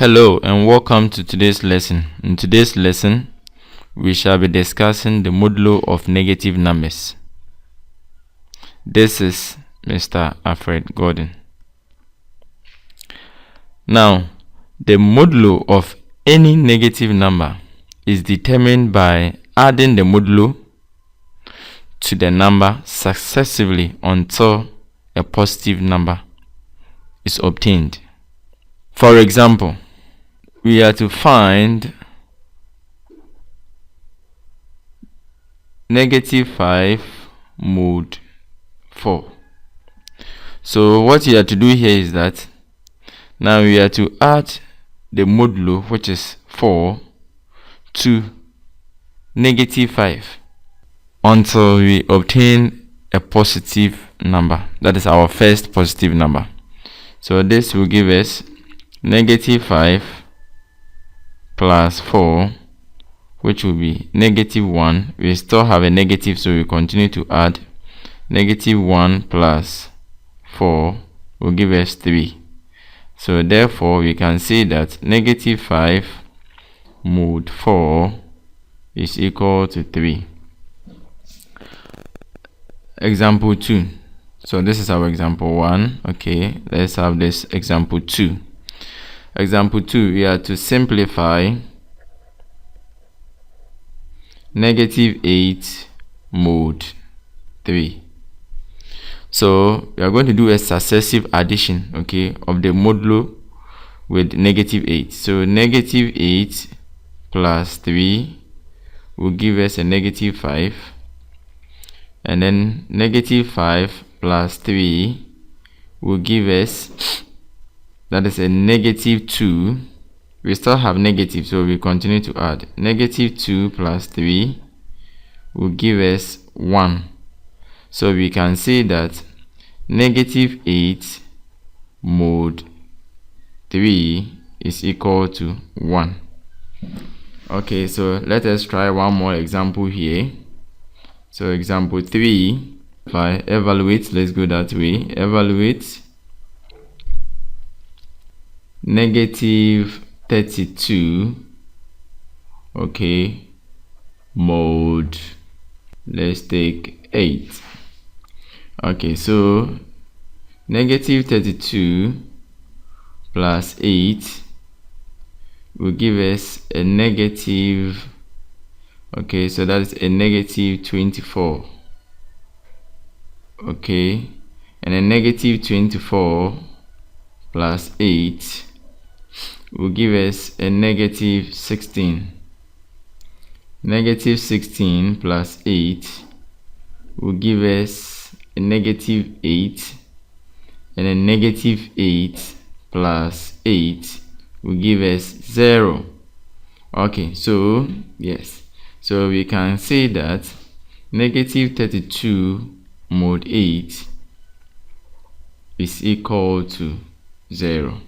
Hello and welcome to today's lesson. In today's lesson, we shall be discussing the modulo of negative numbers. This is Mr. Alfred Gordon. Now, the modulo of any negative number is determined by adding the modulo to the number successively until a positive number is obtained. For example, we are to find -5 mod 4. So what you have to do here is that now we are to add the modulo, which is 4, to -5 until we obtain a positive number. That is our first positive number. So this will give us -5 plus 4, which will be -1. We still have a negative, so we continue to add. -1 plus 4 will give us 3. So therefore we can say that -5 mod 4 is equal to 3. Example 2. So this is our example 1. Okay, let's have this example 2. Example 2, we are to simplify -8 mod 3. So we are going to do a successive addition, okay, of the modulo with -8. So -8 plus 3 will give us a -5, and then -5 plus 3 will give us, that is a -2. We still have negative, so we continue to add. -2 plus 3 will give us 1. So we can say that -8 mod 3 is equal to 1. Okay, so let us try one more example here. So example 3, if I evaluate, let's go that way. Evaluate -32, okay, mod, let's take 8. Okay, so -32 plus 8 will give us a negative, okay, so that is a -24. Okay, and a -24 plus 8 will give us a -16. -16 plus 8 will give us a -8, and a -8 plus 8 will give us 0. Okay, so yes, so we can say that -32 mod 8 is equal to 0.